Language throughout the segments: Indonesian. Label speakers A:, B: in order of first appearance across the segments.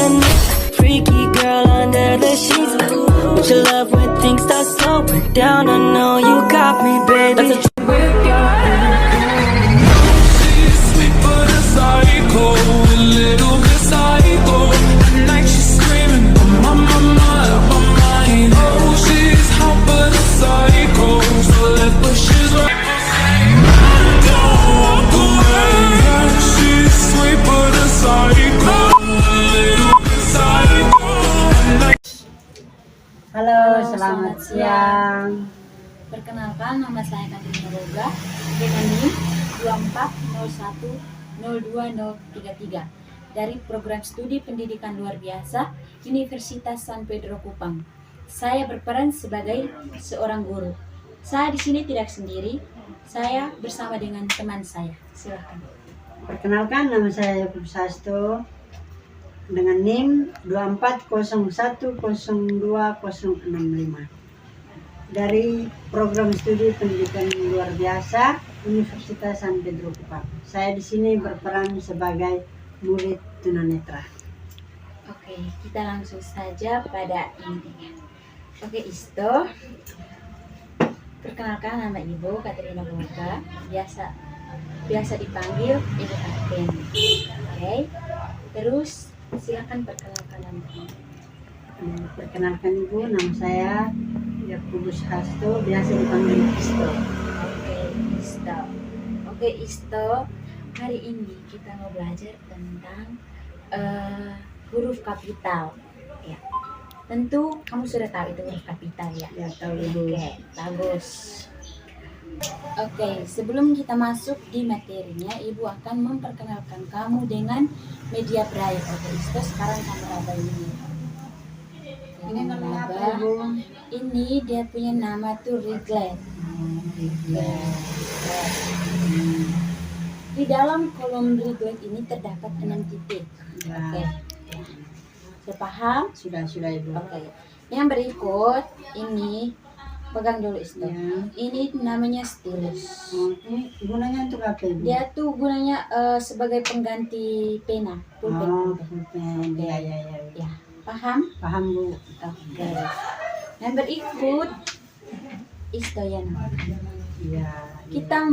A: a freaky girl under the sheets. But you love when things start slowing down. I know you got me, baby. That's a with your hand. She's sweet but a psycho, a little bit psycho. At night she's screaming, my mind. Oh, she's hot but a psycho, so left but she's right. Don't walk away. She's sweet but a psycho, a little bit psycho.
B: Halo, selamat siang.
C: Perkenalkan, nama saya Katrina Boga dengan NIM 240102033 dari Program Studi Pendidikan Luar Biasa Universitas San Pedro Kupang. Saya berperan sebagai seorang guru. Saya di sini tidak sendiri, saya bersama dengan teman saya. Silakan.
B: Perkenalkan, nama saya Yakub Sasto dengan NIM 240102065 dari Program Studi Pendidikan Luar Biasa Universitas San Pedro Kupang. Saya di sini berperan sebagai murid tunanetra.
C: Oke, kita langsung saja pada intinya. Oke, Isto. Perkenalkan, nama Ibu Katrina Boga, biasa dipanggil Ibu Katen. Oke. Terus silakan perkenalkan nama Ibu.
B: Perkenalkan Ibu, nama saya Yakubus Hasto, biasa dipanggil Isto.
C: Oke, Isto. Hari ini kita mau belajar tentang huruf kapital. Ya. Tentu kamu sudah tahu itu huruf kapital ya.
B: Ya, tahu Ibu.
C: Oke, bagus. Oke, sebelum kita masuk di materinya, Ibu akan memperkenalkan kamu dengan media braille. Oke, Isto, sekarang kamu raba ini.
B: Ini namanya apa, Ibu?
C: Ini dia punya nama tuh Riglet. Di dalam kolom Riglet ini terdapat 6 titik.
B: Ya.
C: Oke. Sudah paham?
B: Sudah Ibu.
C: Oke. Yang berikut ini pegang dulu Isto.
B: Ya.
C: Ini namanya stylus.
B: Ini gunanya untuk apa, Ibu?
C: Dia tuh gunanya sebagai pengganti pena, pulpen.
B: Oh, pulpen. Ya.
C: Ya, paham?
B: Paham, Bu.
C: Oke. Yang berikut Istoyana.
B: Ya.
C: Kita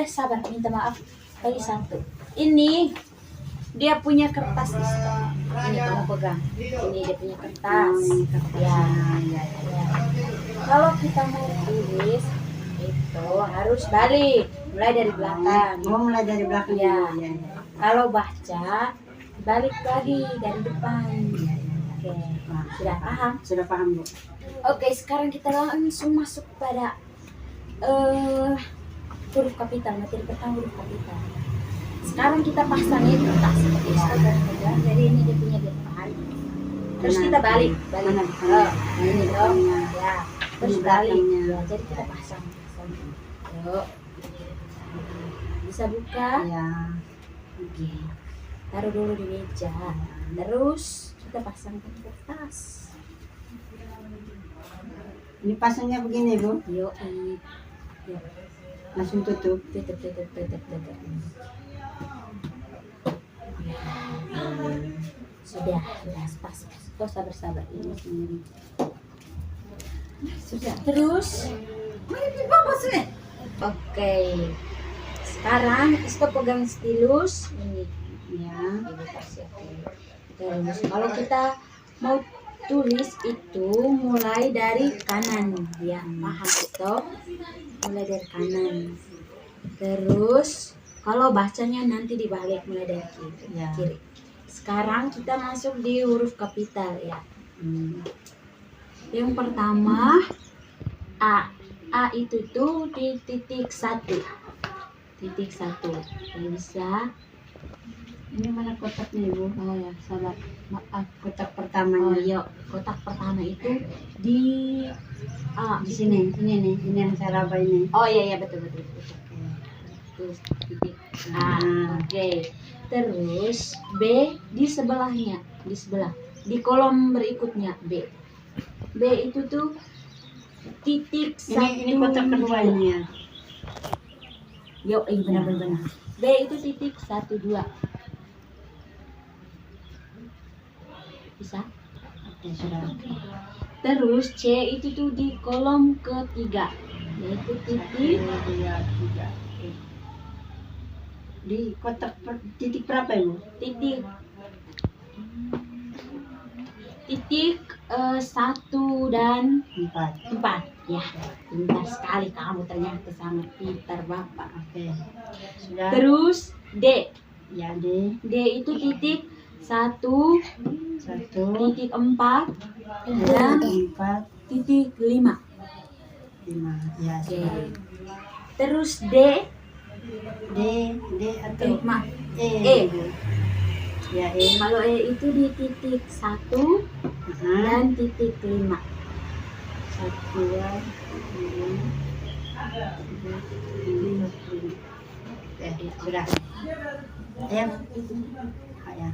C: sabar, minta maaf lagi satu. Ini dia punya kertas Isto. Ini kamu pegang. Ini dia punya kertas. Ya. Kalau kita mau tulis itu harus balik, mulai dari belakang.
B: Oh, mulai dari belakang.
C: Ya.
B: Ya.
C: Kalau baca balik lagi dari depan. Oke. Sudah paham?
B: Sudah paham, Bu.
C: Oke, sekarang kita langsung masuk pada huruf kapital. Materi pertama huruf kapital. Sekarang kita pasangin kertas seperti itu. Jadi ini dia punya depan. Terus kita balik.
B: Mana
C: Ini dong. Ya. Terus balik.
B: belakangnya.
C: Ya, jadi kita pasang. Yuk. Bisa buka?
B: Ya.
C: Oke. Taruh dulu di meja. Terus kita pasangkan kertas.
B: Ini pasangnya begini, Bu.
C: Yuk.
B: Langsung tutup.
C: Tutup. Sudah pas. Kau sabar ini sendiri. Sudah. Terus oke. Sekarang Isto pegang stylus ini.
B: Ya.
C: Ibu kasih. Terus kalau kita mau tulis itu mulai dari kanan, ya paham Isto? Mulai dari kanan. Terus kalau bacanya nanti dibalik mulai dari kiri. Sekarang kita masuk di huruf kapital ya. Yang pertama A. A itu tuh di titik 1. Ini bisa.
B: Ini mana kotaknya, Ibu?
C: Oh ya, sabar.
B: Maaf, kotak
C: Oh
B: pertamanya.
C: iya, kotak pertama itu di
B: Di sini. Ini nih. Ini yang saya raba ini.
C: Oh iya betul. Terus titik A. Oke. Terus B di sebelahnya, di kolom berikutnya B. B itu tuh titik
B: Ini kotak kedua ini ya.
C: Yo, benar. B itu titik 1 2. Bisa?
B: Oke, sudah.
C: Terus C itu tuh di kolom ketiga, yaitu titik
B: 1, 2, 3. Oke. Di kotak titik berapa ibu?
C: titik titik 1 dan
B: 4.
C: 4. Ya, pintar sekali kamu, ternyata sangat pintar Bapak.
B: Oke, sudah.
C: Terus D.
B: Ya, D.
C: D itu titik 1,
B: 1,
C: titik 4 dan
B: 4,
C: titik 5.
B: 5. Ya,
C: Oke.
B: sudah.
C: Terus D
B: D atau E.
C: E.
B: Ya, E.
C: Kalau E itu di titik 1 dan titik 5.
B: 1, 2, 3, 4, 5. Sudah. Ya. Ya.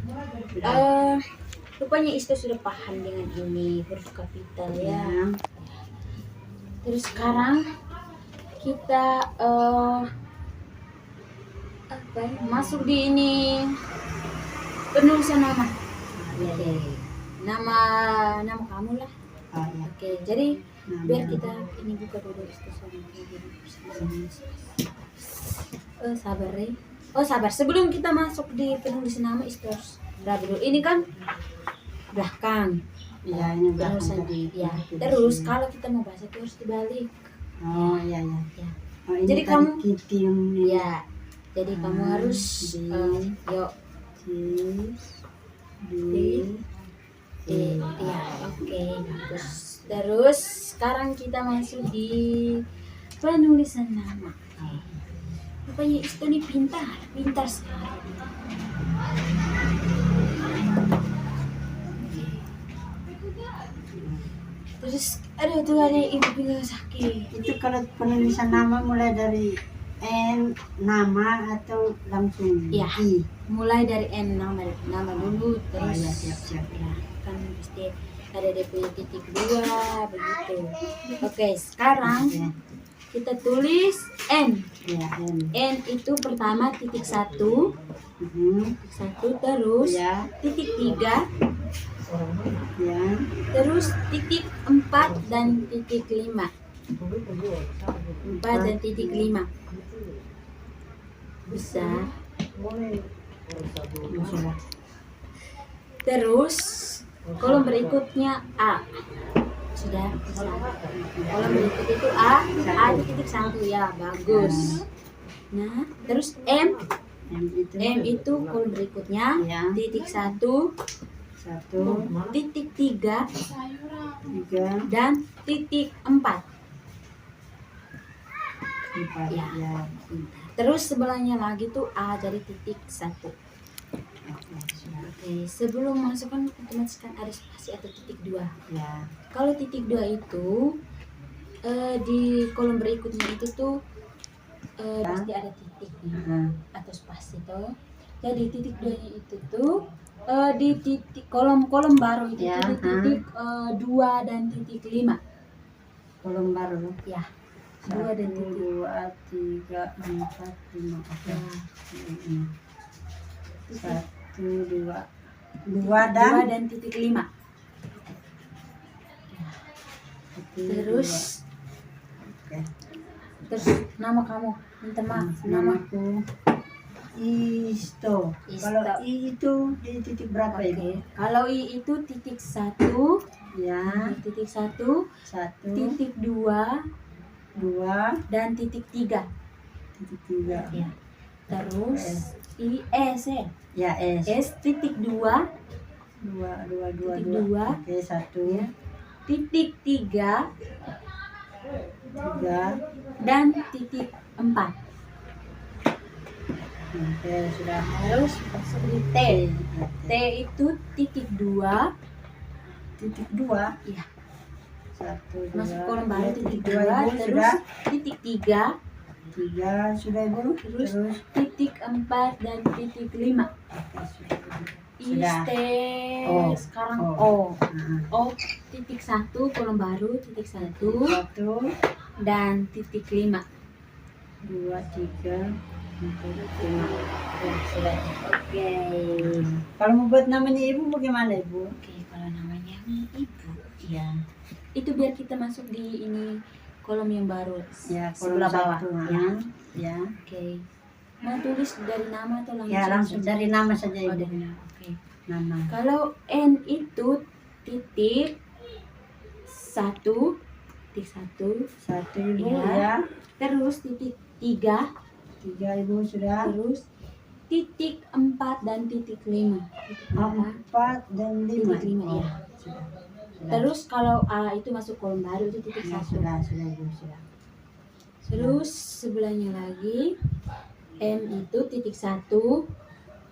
B: Sudah.
C: Rupanya Isto sudah paham dengan ini huruf kapital ya.
B: Ya.
C: Terus sekarang kita masuk di ini penulisan nama.
B: Ya, ya.
C: Nama kamu lah.
B: Oh, ya.
C: Oke, jadi
B: Nah,
C: biar
B: ya.
C: kita ini buka dulu Isto sabar ya. Oh sabar, sebelum kita masuk di penulisan nama Isto harus berapa dulu. Ini kan belakang.
B: Ya, ini
C: Penulisan
B: belakang tadi.
C: ya. Terus kalau kita mau baca itu harus dibalik.
B: Oh, iya, ya.
C: Ya.
B: Oh, ini
C: Jadi
B: tadi
C: kamu-
B: Kitty yang ini.
C: Ya. Jadi kamu harus yuk
B: C, D,
C: D. Ya, oke. Terus sekarang kita masuk di penulisan nama. Rupanya Isto nih pintar sekali. Terus aduh tuh ada ibu pinggang sakit.
B: Itu kalau penulisan nama mulai dari N nama atau langsung
C: Iya.
B: I.
C: Mulai dari N nama dulu terus
B: Oh, ya, siap.
C: ya kan pasti ada DP titik 2 begitu. Oke, sekarang
B: Oke.
C: kita tulis N.
B: Ya, N.
C: N itu pertama titik 1, terus
B: Ya,
C: titik 3,
B: ya.
C: terus titik 4 dan titik 5. 4 dan titik 5. Besar.
B: Sudah.
C: Terus kolom berikutnya A. Sudah besar. Kolom berikut itu A di titik 1 ya, bagus. Nah, terus M itu kolom berikutnya
B: Ya.
C: titik 1,
B: 1,
C: titik 3
B: 3,
C: dan titik 4.
B: 4.
C: Ya.
B: Ya.
C: Terus sebelahnya lagi tuh A jadi titik 1.
B: Oke, sudah.
C: Oke, sebelum masuk kan otomatis kan ada spasi atau titik 2.
B: Ya.
C: Kalau titik 2 itu di kolom berikutnya itu tuh pasti ada titiknya atau spasi tuh. Jadi titik 2-nya itu tuh di titik kolom baru itu
B: Ya,
C: tuh di titik 2 dan titik 5.
B: Kolom baru.
C: Ya. 2
B: 2
C: dan titik
B: 2, 3, 4, 5. Oke.
C: ya.
B: 1, 2, 2
C: 2
B: dan
C: dan titik 5. Terus
B: Oke.
C: terus nama kamu minta maaf nama
B: Namaku Isto.
C: Isto.
B: Kalau I itu di titik berapa
C: Oke.
B: itu?
C: Kalau I itu titik 1,
B: Ya,
C: titik 1,
B: 1,
C: titik 2
B: 2,
C: dan titik 3.
B: titik 3.
C: Ya. Terus I S ya.
B: Ya, S.
C: S titik 2,
B: 2, 2, 2,
C: Titik
B: 2.
C: dua.
B: Oke, 1,
C: titik 3
B: 3.
C: dan titik 4.
B: Oke, sudah.
C: Terus masuk di T. T itu titik 2,
B: Titik 2.
C: ya.
B: 1, 2.
C: Masuk kolom baru titik 2,
B: Ibu,
C: terus
B: sudah.
C: titik 3,
B: 3 sudah Ibu.
C: Terus titik 4 dan titik 5.
B: Oke, sudah.
C: Is T
B: O.
C: sekarang
B: O.
C: O.
B: Nah,
C: O titik 1 kolom baru titik 1
B: 1,
C: dan titik 5.
B: 2, 3, 4, 5.
C: Ya, sudah. Oke.
B: Kalau mau buat namanya Ibu bagaimana Ibu?
C: Oke, kalau
B: Ya.
C: Itu biar kita masuk di ini kolom yang baru.
B: Ya,
C: Sebelah bawah.
B: Ya.
C: Ya.
B: Ya.
C: Oke. Mau tulis dari nama atau langsung?
B: Ya, langsung
C: saja?
B: dari nama saja
C: Oh,
B: Ibu.
C: dari nama. Oke.
B: Nama.
C: Kalau N itu titik 1 titik 1
B: Satu Ibu
C: Ya.
B: ya.
C: terus titik 3
B: Tiga Ibu sudah.
C: terus titik 4 dan titik 5. Titik 4.
B: 4 dan 5.
C: Titik 5 ya.
B: Sudah.
C: Terus kalau A itu masuk kolom baru itu titik
B: Ya,
C: 1.
B: sudah Ibu sudah.
C: Terus sebelahnya lagi M itu titik 1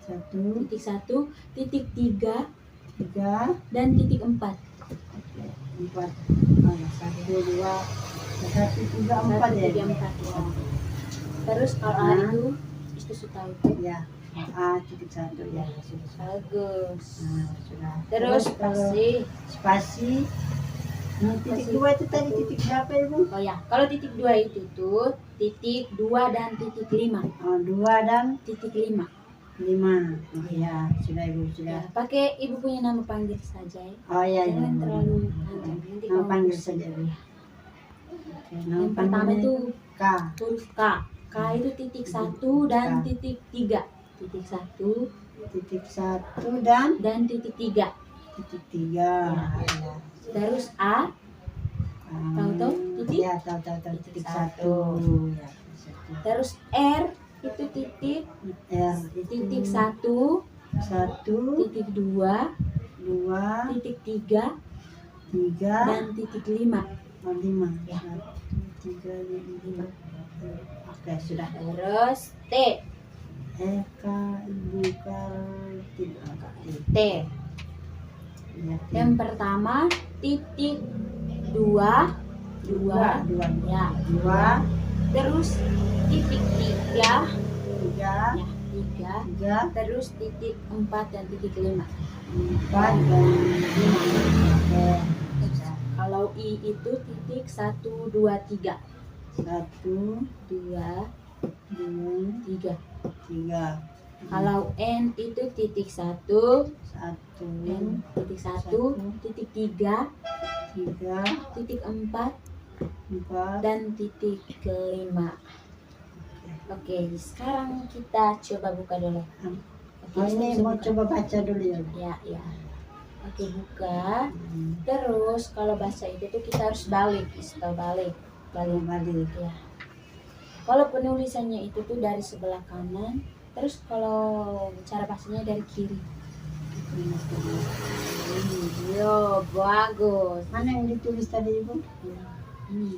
B: Satu,
C: titik 1 titik 3
B: tiga,
C: dan titik 4.
B: 4. Oh, ya, 1, 2, 1, 3, 4 ya.
C: 1, 3, 4 ya. Terus kalau A
B: Nah.
C: itu sudah itu.
B: Ya. A titik 1 ya. Sudah.
C: Bagus.
B: Nah, sudah.
C: Terus
B: kalau
C: pasti
B: spasi. Nah, titik 2 itu tadi titik berapa Ibu?
C: oh ya, kalau titik 2 itu tuh titik 2 dan titik 5.
B: Oh, 2 dan
C: Titik 5.
B: 5. Oh ya, sudah Ibu
C: Ya,
B: sudah.
C: pakai ibu punya nama panggil saja ya.
B: Oh ya, ya.
C: Jangan terlalu panjang. Nanti
B: Nama
C: kamu
B: panggil
C: pusing.
B: saja Ibu. Oke, nama
C: Yang pertama
B: panggilnya
C: itu
B: K.
C: huruf K. K itu titik 1 dan
B: K.
C: titik 3. Titik 1
B: Titik 1 dan
C: dan titik 3.
B: titik 3. Ya.
C: Terus A, tahu titik?
B: Ya, tahu titik
C: Titik
B: 1. Ya,
C: terus R itu titik
B: R
C: titik 1,
B: 1,
C: titik 2,
B: 2,
C: titik 3
B: 3,
C: dan titik 5.
B: 5.
C: Ya.
B: 3, 5. Oke, sudah.
C: Terus T.
B: Eka, Ibu Kartini.
C: T.
B: Ya,
C: Yang pertama titik 2
B: dua,
C: ya.
B: 2,
C: Terus titik 3
B: 3,
C: ya, 3.
B: 3,
C: Terus titik 4 dan titik 5.
B: 4 dan 5. Oke.
C: Kalau I itu titik 1, 2, 3.
B: 1,
C: 2,
B: 2,
C: 3.
B: 3.
C: Kalau N itu titik 1,
B: 1,
C: N titik 1, titik 3,
B: 3,
C: titik 4
B: 4.
C: dan titik ke-5. Oke, sekarang kita coba buka dulu. Oke,
B: Oh, ini
C: bisa
B: mau
C: buka.
B: coba baca dulu ya.
C: Ya, ya. Oke, buka. Terus kalau baca itu tuh kita harus balik, balik.
B: Balik.
C: Ya. Kalau penulisannya itu tuh dari sebelah kanan, terus kalau cara bacanya dari kiri. Yo, bagus.
B: Mana yang ditulis tadi Ibu?
C: Ini.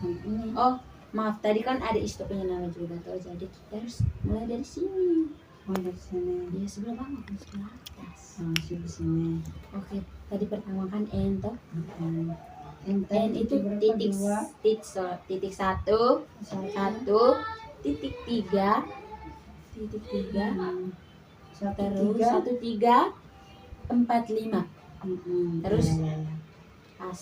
B: Ini.
C: Oh, maaf tadi kan ada istopnya nama juga tuh, jadi kita harus mulai dari sini.
B: Oh, dari sini.
C: Ya sebelah bawah, sebelah atas.
B: Oh, masih di sini.
C: Oke, tadi pertama kan N toh.
B: N
C: N itu titik titik 1, 1, titik 3, titik 3, terus 1, 3, 4, 5. Terus? Pas.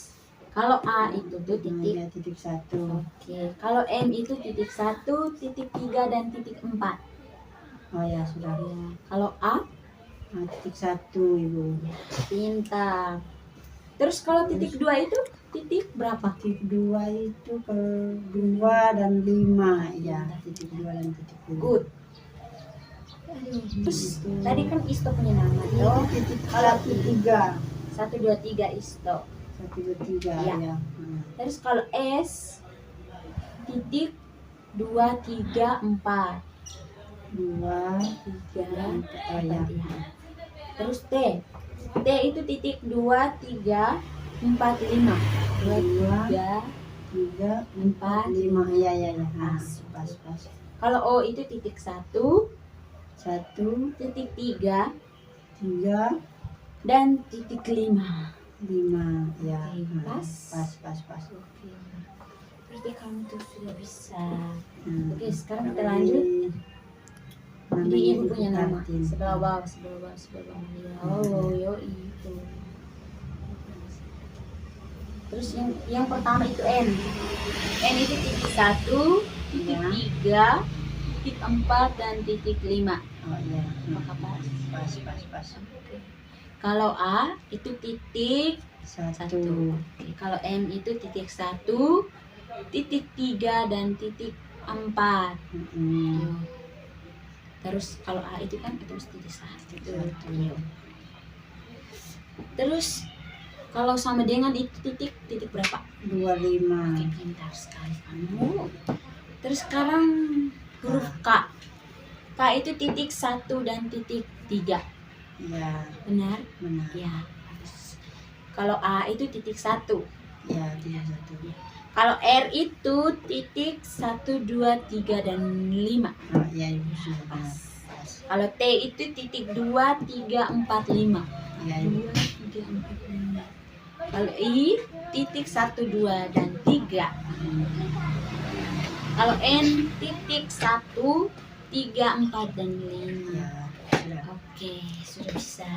C: Kalau A itu tuh titik.
B: titik 1.
C: Oke, kalau M itu titik 1, titik 3 dan titik 4.
B: Oh ya, sudah.
C: Ya. Kalau A,
B: Titik 1 Ibu.
C: pintar. Terus kalau titik 2 itu titik berapa?
B: Titik 2 itu ke 2 dan 5. Ya, titik 2 dan titik 5.
C: Good. Terus tadi kan isto punya nama
B: Oh,
C: tuh.
B: titik
C: Kalau
B: 1, 3.
C: 1, 2, 3 isto.
B: 1, 2, 3
C: Iya.
B: ya.
C: Terus kalau S titik 2, 3, 4.
B: 2,
C: 3,
B: oh ya.
C: Terus T. T itu titik 2, 3, 4, 5. 2, 3.
B: 3,
C: 4,
B: 5. Iya, iya, iya.
C: Pas.
B: Pas.
C: Kalau O itu titik 1,
B: 1,
C: titik 3
B: 3,
C: dan titik 5.
B: 5. Ya.
C: Oke, pas.
B: Pas.
C: Oke. Berarti kamu tuh sudah bisa.
B: Hmm.
C: Oke, sekarang kita lanjut. Jadi ibu punya nama. Sebelah bawah. Ya, oh, yo itu. Terus yang pertama itu N. N itu titik 1, titik 3, titik 4 dan titik 5.
B: Oh iya.
C: Apakah pas?
B: Pas.
C: Oke. Kalau A itu titik 1.
B: Satu.
C: Oke, kalau M itu titik 1, titik 3 dan titik 4.
B: Mm-mm.
C: Terus kalau A itu kan terus titik 1.
B: Satu.
C: Terus kalau sama dengan itu titik berapa?
B: 25.
C: Oke, pintar sekali kamu. Terus sekarang huruf K. K itu titik 1 dan titik 3.
B: Ya,
C: Benar?
B: benar.
C: Ya. Kalau A itu titik 1.
B: Ya, dia satu.
C: Kalau R itu titik 1, 2, 3 dan 5.
B: Oh, ya, ibu sudah
C: Pas.
B: benar. Pas.
C: Kalau T itu titik 2, 3, 4, 5.
B: Ya, ibu.
C: 2, 3, 4, 5. Kalau I titik 1, 2 dan 3. Kalau N titik 1, 3, 4 dan 5.
B: Ya, sudah.
C: Oke, sudah bisa.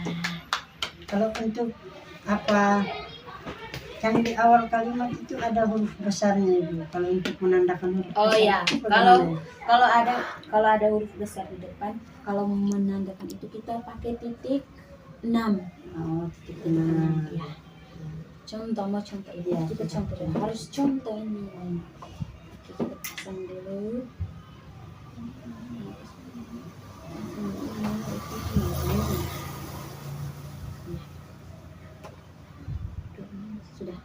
B: Kalau untuk apa yang di awal kalimat itu ada huruf besarnya ibu. Kalau untuk menandakan huruf
C: Oh
B: besar
C: ya,
B: itu bagaimana?
C: kalau ada huruf besar di depan, kalau menandakan itu kita pakai titik 6.
B: Oh, titik 6.
C: Ya. Contoh ini.
B: Iya,
C: Kita
B: sudah.
C: contoh dulu. Harus contoh ini. Oke, kita pasang dulu. Sudah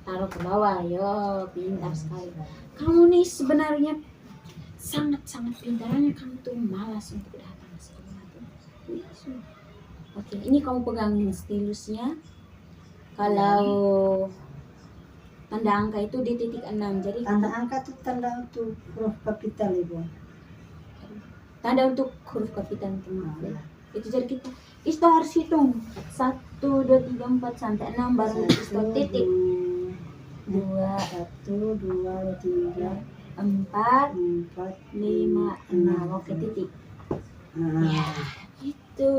C: taruh ke bawah. Yo, pintar sekali. Kamu nih sebenarnya sangat-sangat pintarnya, kamu tuh malas untuk datang ke sekolah tuh. Oke, ini kamu pegangin stilusnya. Kalau tanda angka itu di titik 6. Jadi
B: Tanda angka itu tanda untuk huruf kapital ibu.
C: tanda untuk huruf kapital teman.
B: Oh, ya.
C: Itu jadi kita itu harus hitung 1, 2, 3, 4 sampai 6 baru itu titik. 2,
B: 1, 2, 3,
C: 4,
B: 4,
C: 5, 6. Oke, titik. Ya, itu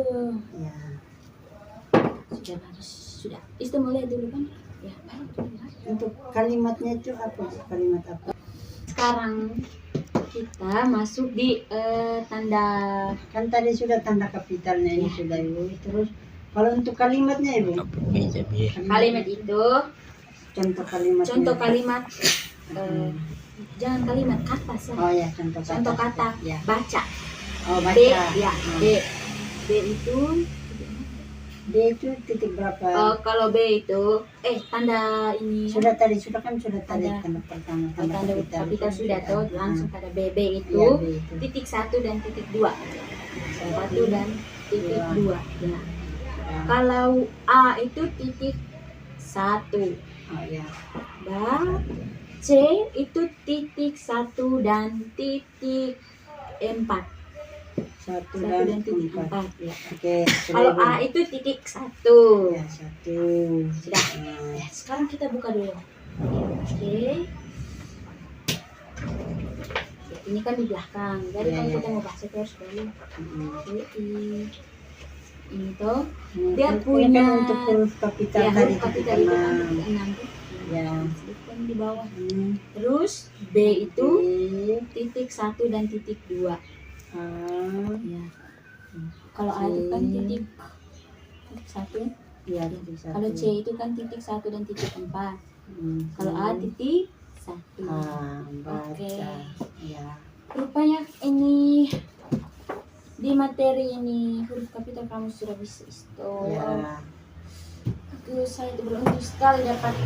B: Ya.
C: sudah. Itu mulai dulu kan? Ya, baru mulai.
B: Untuk kalimatnya itu apa? Kalimat apa?
C: Sekarang kita masuk di tanda
B: Kan tadi sudah tanda kapitalnya ini sudah ibu. Terus kalau untuk kalimatnya ibu,
C: kalimat itu.
B: contoh kalimatnya.
C: Contoh kalimat, jangan kalimat kata sih.
B: Oh ya, contoh kata.
C: Contoh kata,
B: Ya.
C: baca.
B: Oh, baca.
C: B, ya, B. B itu,
B: D itu titik berapa?
C: kalau B itu, tanda ini.
B: Sudah tadi tanda
C: Tanda-
B: pertama
C: Tanda kapital sudah tuh, langsung pada B. B itu
B: Iya, B itu.
C: titik 1 dan titik 2. 1 dan titik 2. Ya.
B: Ya.
C: Kalau A itu titik 1.
B: Oh ya.
C: Dan C itu titik 1 dan titik 4.
B: 1
C: 1 dan
B: dan
C: titik
B: 4.
C: 4 ya.
B: Oke.
C: Kalau
B: sudah,
C: A
B: Ibu.
C: itu titik 1.
B: Ya, 1.
C: Sudah.
B: Nah,
C: Ya, sekarang kita buka dulu. Oke. Ini kan di belakang. Jadi
B: Ya,
C: kalau
B: ya.
C: kita mau baca terus dulu.
B: mm.
C: Ini tuh
B: Ini
C: dia
B: kan-
C: punya
B: ini kan untuk huruf kapital
C: ya,
B: tadi
C: huruf
B: titik
C: kapital itu kan
B: 6.
C: titik 6 tuh.
B: Ya.
C: Selipkan di bawah.
B: Terus
C: Terus B itu titik 1 dan titik 2.
B: A.
C: Ya. Kalau A itu kan titik 1.
B: Ya, titik 1.
C: Kalau C itu kan titik 1 dan titik 4. Kalau A
B: Hmm.
C: titik 1.
B: Baca.
C: Oke.
B: Ya.
C: Rupanya ini di materi ini huruf kapital kamu sudah bisa isto.
B: Ya.
C: Aduh, saya itu beruntung sekali dapat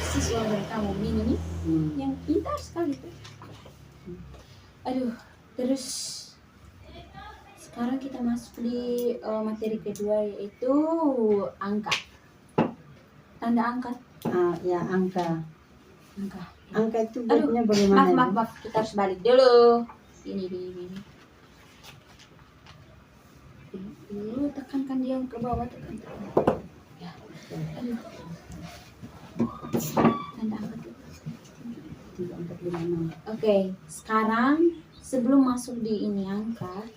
C: siswa dari kamu ini
B: Hmm.
C: yang pintar sekali tuh. Aduh, terus sekarang kita masuk di materi kedua yaitu angka. Tanda angka.
B: Ya, angka.
C: Angka.
B: Angka itu
C: Aduh,
B: bentuknya bagaimana? Ibu?
C: Maaf, kita harus balik dulu. Ini. Dulu tekankan dia ke bawah, tekan. Ya. Aduh. Tanda angka tuh.
B: 3, 4, 5, 6.
C: Oke, sekarang sebelum masuk di ini angka,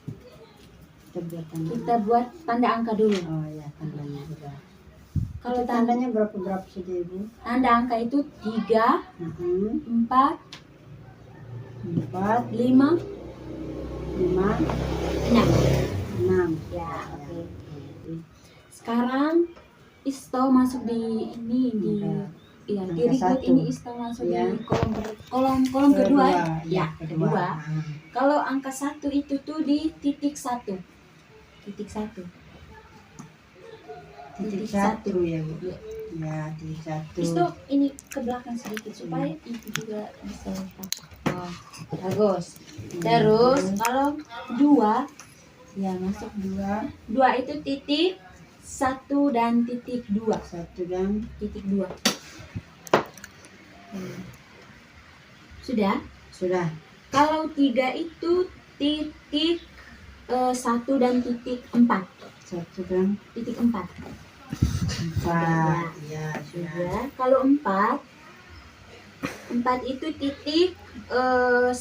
B: Kita buat tanda.
C: kita buat tanda angka dulu.
B: Oh ya, tandanya sudah.
C: Kalau
B: Itu tandanya berapa saja ibu?
C: tanda angka itu 3, 4,
B: 4,
C: 5,
B: 5,
C: 6.
B: 6.
C: Ya, oke. Sekarang isto masuk di ini di ya
B: Angka
C: di record
B: 1.
C: ini isto masuk
B: Ya.
C: di kolom kedua. Ya,
B: kedua.
C: kedua. Kalau angka 1 itu tuh di titik 1. Titik 1.
B: Titik
C: Titik
B: 1
C: 1.
B: ya Bu.
C: Ya.
B: Ya, titik 1.
C: Isto ini ke belakang sedikit supaya itu juga bisa oh, bagus. Terus kalau 2 ya masuk 2. 2 itu titik 1 dan titik 2.
B: 1 dan
C: Titik 2. Sudah?
B: sudah.
C: Kalau 3 itu titik 1 dan titik 4.
B: 1 dan
C: Titik 4.
B: 4. Ya, sudah.
C: Sudah. Kalau 4 itu titik 1,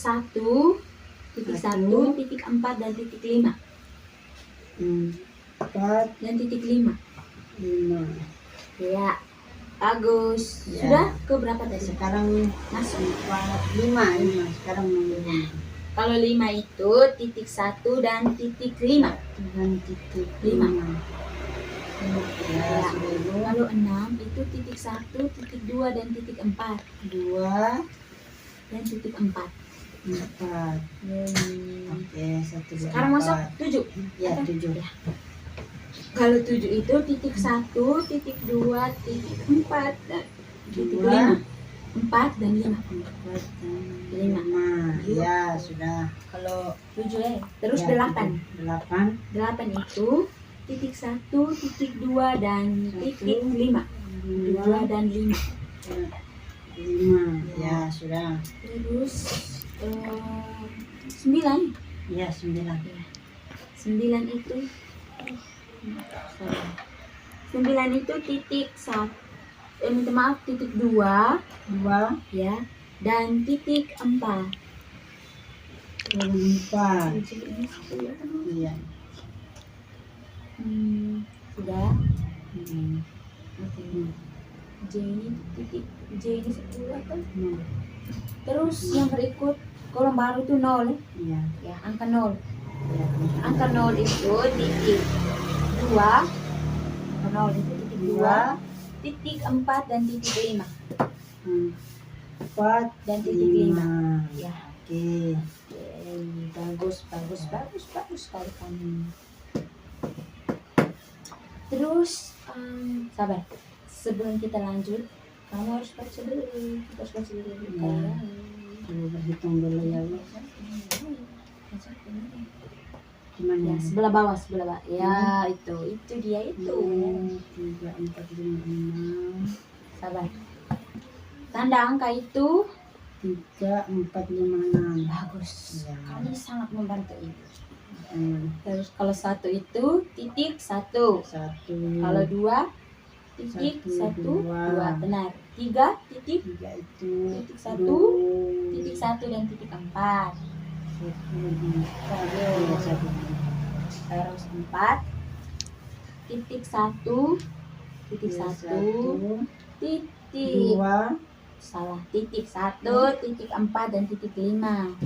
C: titik 1, titik 4 dan titik 5.
B: 4,
C: Dan titik 5.
B: 5.
C: Ya. Bagus.
B: Ya.
C: Sudah ke berapa tadi?
B: Sekarang
C: Masuk.
B: 5. Sekarang 5.
C: Kalau 5 itu titik 1 dan titik 5.
B: Dan titik
C: 5.
B: 5. Ya,
C: Ya.
B: sudah Ibu.
C: Kalau 6 itu titik 1, titik 2 dan titik 4.
B: 2,
C: Dan titik 4.
B: 4. Oke, 1, 2,
C: Sekarang masuk 7.
B: Ya, 7.
C: Kalau 7 itu titik 1, titik 2, titik 4 dan titik
B: 2,
C: 5. 4 dan 5.
B: 4 dan
C: 5.
B: 5. Ya, sudah.
C: Kalau 7 ya. Terus
B: Ya,
C: 8.
B: 8.
C: 8 itu titik 1, titik 2 dan titik 5. 2 dan 5.
B: 5. Ya, sudah.
C: Terus 9.
B: Ya, 9.
C: 9 itu 9 itu titik 1. Minta maaf, titik 2
B: 2,
C: ya dan titik 4.
B: 4. Iya.
C: Sudah.
B: Hmm.
C: Oke. J ini titik J ini 10 atau?
B: Nah,
C: Terus yang berikut kolom baru itu 0
B: iya.
C: ya, angka 0.
B: Ya.
C: Angka 0 itu titik 2. Angka 0 itu titik 2, titik 4 dan titik 5.
B: 4
C: Dan titik 5.
B: 5.
C: Ya.
B: Oke.
C: Bagus sekali kamu. Terus sabar. Sebelum kita lanjut, kamu harus baca dulu. Kita harus baca dulu.
B: Ya. Coba berhitung dulu ya, Bu. Gimana?
C: Ya, sebelah bawah. Ya, itu dia itu.
B: 3, 4, 5, 6.
C: Sabar. Tanda angka itu
B: 3, 4, 5, 6.
C: bagus.
B: Ya.
C: Kamu sangat membantu ibu.
B: Hmm.
C: Terus kalau 1 itu titik 1.
B: 1.
C: Kalau 2 titik 1, 2 benar. 3 titik
B: 3 itu
C: titik 1, titik 1 dan titik 4. Terus 4 titik 1 titik 1 titik
B: 2.
C: salah titik 1 titik 4 dan titik 5.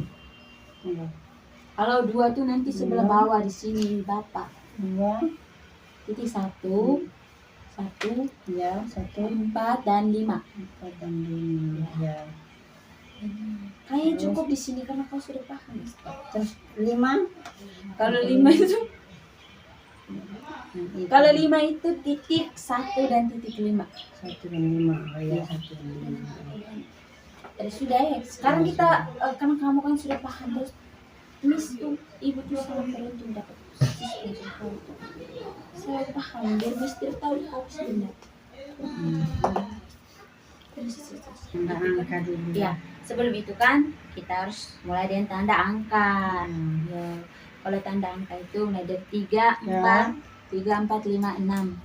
C: Kalau 2 tuh nanti sebelah bawah di sini Bapak.
B: 2.
C: Titik 1
B: Ya, 1,
C: 4 dan 5.
B: 4 dan 5. Ya.
C: Kayaknya cukup di sini karena kau sudah paham.
B: Terus 5.
C: Kalau 5 itu kalau 5 itu titik 1 dan titik 5.
B: 1 dan 5. Oh ya, 1 dan 5.
C: Sudah ya. Sekarang kita karena kamu kan sudah paham terus Miss tuh ibu tuh sangat beruntung dapat posisi kau tuh. Saya paham biar Miss tidak tahu kau sebenarnya.
B: Tanda angka dulu.
C: Ya, sebelum itu kan kita harus mulai dengan tanda angka. Ya, kalau tanda angka itu mulai dari 3, 4, 3, 4, 5, 6.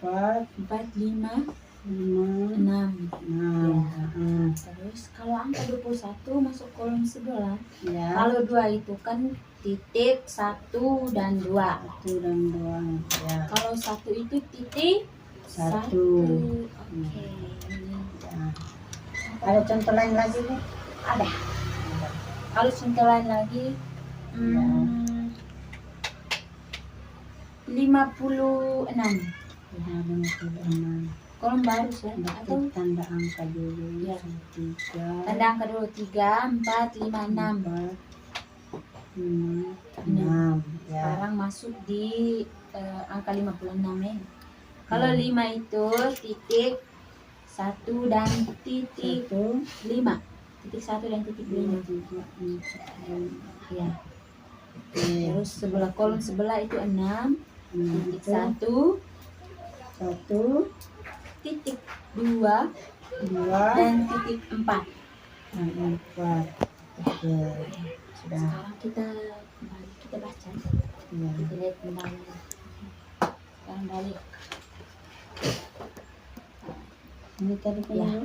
B: 4,
C: 4, 5,
B: 5,
C: 6.
B: 6.
C: Terus kalau angka 21 masuk kolom sebelah.
B: Ya.
C: Kalau 2 itu kan titik 1 dan 2.
B: 1 dan 2. Ya.
C: Kalau 1 itu titik 1.
B: 1.
C: Oke.
B: Ya. Ada contoh lain lagi nih?
C: Ada. Kalau contoh lain lagi 56.
B: Ya, 56.
C: Kolom baru sih atau
B: Berarti tanda angka dulu.
C: Ya.
B: 3,
C: tanda angka dulu 3, 4, 5, 6.
B: 4, 5, 6. Ya.
C: Sekarang masuk di angka 56 ya. Kalau 5 itu titik 1 dan titik 5. Titik 1 dan titik 5.
B: 3, 4,
C: Ya.
B: Oke.
C: Terus sebelah kolom sebelah itu 6, titik 1,
B: 1,
C: titik 2
B: 2,
C: dan titik 4.
B: 4. Oke. Sudah.
C: Sekarang kita baca.
B: Ya.
C: Kita lihat kembali. Sekarang balik.
B: Ini tadi kan
C: Ya.
B: ya.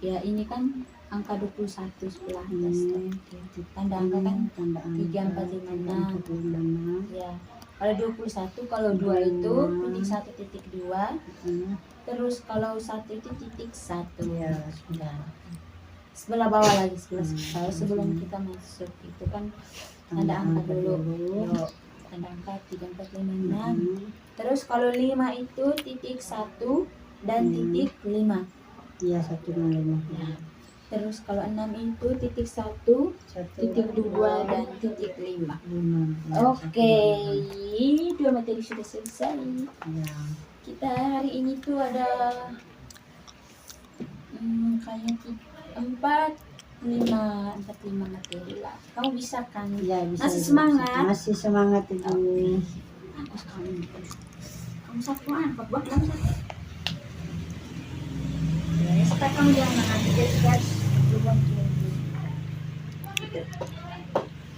C: Ya ini kan angka 21 sebelah atas. Tanda
B: Ini
C: angka kan
B: tanda angka
C: 3, 4, 5, 6.
B: 46.
C: Ya. Kalau 21, kalau 2 itu titik 1 titik 2. Terus kalau 1 itu titik 1.
B: Ya, sudah.
C: Sebelah bawah lagi, sebelah sebelum kita masuk itu kan tanda angka dulu. Yuk, tanda angka 3, 4, 5, 6. Terus kalau 5 itu titik 1 dan titik 5.
B: Iya, 105.
C: Ya. Terus kalau 6 itu titik 1, titik 2 dan titik 5.
B: 5.
C: Oke, 2 materi sudah selesai.
B: Ya.
C: Kita hari ini tuh ada kayaknya 4, 5 materi lah. Kamu bisa kan?
B: Ya, bisa.
C: Masih semangat?
B: Masih semangat Ibu.
C: Bagus kamu satu apa buat kamu satu. Ya, supaya kamu jangan mengambil guys.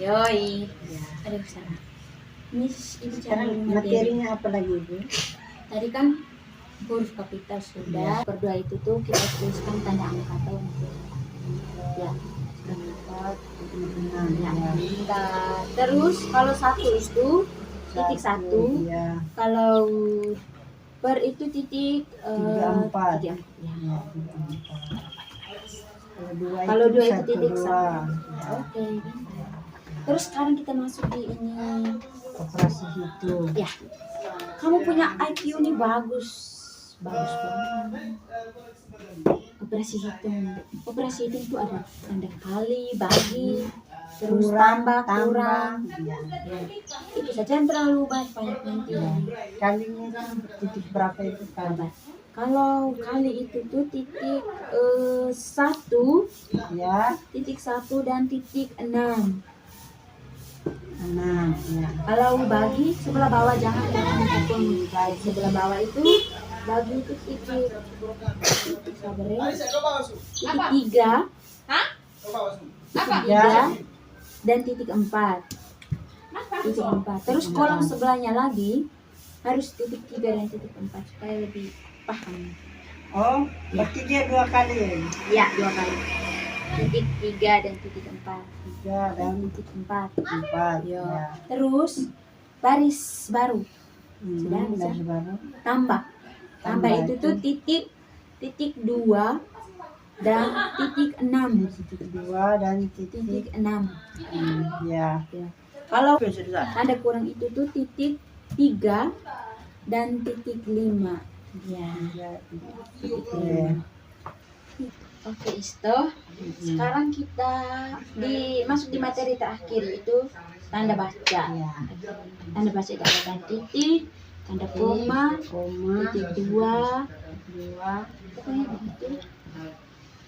C: Yoi.
B: Ya.
C: Aduh sana. Ini ibu
B: Sekarang
C: cari materi.
B: materinya apa lagi Ibu?
C: Tadi kan huruf kapital sudah. Berdua itu tuh kita tuliskan tanda angka atau ya.
B: Ya.
C: Ya. Terus kalau 1 itu titik 1.
B: Ya.
C: Kalau per itu titik
B: 34.
C: ya.
B: Ya, 34.
C: Kalau 2 itu
B: 1,
C: titik
B: 2.
C: 1. Oke. Terus sekarang kita masuk di ini.
B: Operasi hitung.
C: Ya. Kamu punya IQ ini bagus. Bagus banget. Operasi hitung. Operasi hitung itu ada tanda kali, bagi, terus tambah, kurang.
B: Ya.
C: Itu saja yang terlalu banyak nanti.
B: Kalinya kan titik berapa itu kali?
C: Kalau kali itu tuh titik 1,
B: Ya,
C: titik 1 dan titik 6.
B: 6. Ya.
C: Kalau bagi sebelah bawah jangan hitung. Sebelah bawah itu bagi itu titik sabar ya. Titik 3, titik 3 dan titik 4. Titik 4. Terus kolom sebelahnya lagi harus titik 3 dan titik 4 supaya lebih paham.
B: Oh, berarti dia 2 kali ya?
C: Ya, 2 kali. Titik 3 dan titik 4.
B: 3 dan
C: Titik 4.
B: 4.
C: Ya.
B: Ya.
C: Terus baris baru. Sudah bisa.
B: Garis baru.
C: Tambah itu tuh titik 2 dan titik 6.
B: Titik 2 dan
C: Titik 6.
B: Ya.
C: Ya. Kalau tanda kurang itu tuh titik 3 dan titik 5. Ya.
B: Ya.
C: Titik
B: Ya.
C: 5. Oke, Isto. Sekarang kita masuk di materi terakhir itu tanda baca.
B: Ya.
C: Tanda baca itu ada tanda titik, tanda koma, titik 2, pokoknya begitu.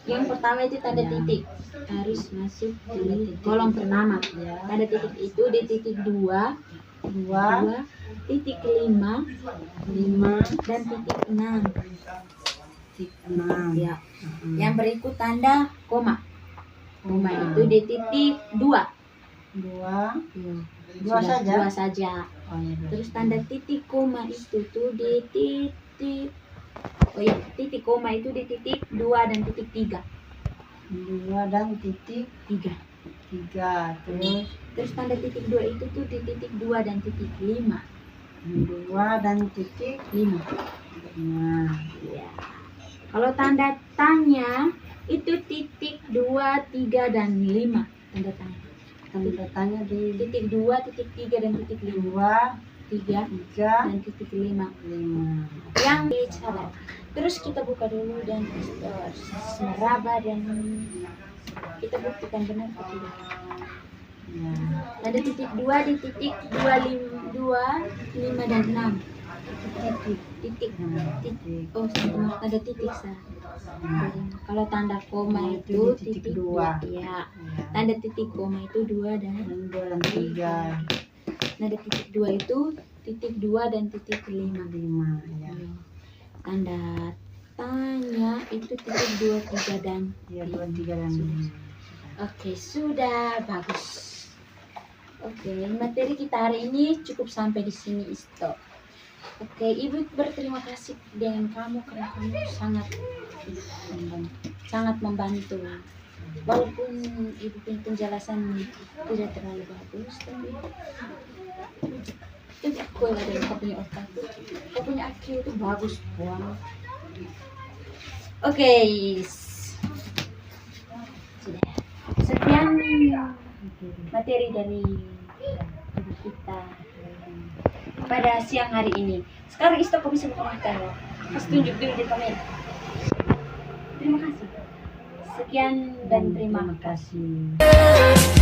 C: Yang pertama itu tanda titik harus masuk di kolom pertama. Tanda titik itu di titik 2, 2, titik 5, 5 dan titik 6.
B: Titik 6.
C: Ya. Yang berikut tanda koma. Koma itu di titik 2.
B: 2.
C: Sudah,
B: saja?
C: 2 saja.
B: Oh, ya, 2.
C: Terus tanda titik koma itu tuh di titik titik koma itu di titik 2 dan titik 3.
B: 2 dan titik
C: 3.
B: 3.
C: Terus tanda titik 2 itu tuh di titik 2 dan titik 5.
B: 2 dan titik
C: 5.
B: 5.
C: Ya. Kalau tanda tanya itu titik 2, 3 dan 5. Tanda tanya.
B: Tanda tanya di
C: Titik 2, titik 3 dan titik 5.
B: 2,
C: 3
B: 3,
C: dan titik 5
B: 5.
C: yang salah. Terus kita buka dulu dan meraba dan kita buktikan benar atau tidak.
B: Ya.
C: Ada titik 2 di titik 2, 5 dan 6. Titik. Oh, sama ada titik sah. Kalau tanda koma itu titik 2. Ya. Tanda titik koma itu 2 dan
B: 2 dan 3.
C: Nada titik 2 itu titik 2 dan titik 5.
B: 5, ya.
C: Tanda tanya itu titik 2, 3 dan
B: Ya, 2, 3 dan 5.
C: Oke, sudah bagus. Oke, materi kita hari ini cukup sampai di sini, stop. Oke, Ibu berterima kasih dengan kamu karena kamu sangat membantu. Walaupun Ibu punya penjelasan tidak terlalu bagus, tapi itu aku ada kau punya otak, kau punya IQ itu bagus banget. Oke, sudah. Sekian materi dari Ibu kita pada siang hari ini. Sekarang Isto kau bisa buka mata ya. Terus tunjuk dulu di kamera. Terima kasih. Sekian dan terima kasih.
B: kasih.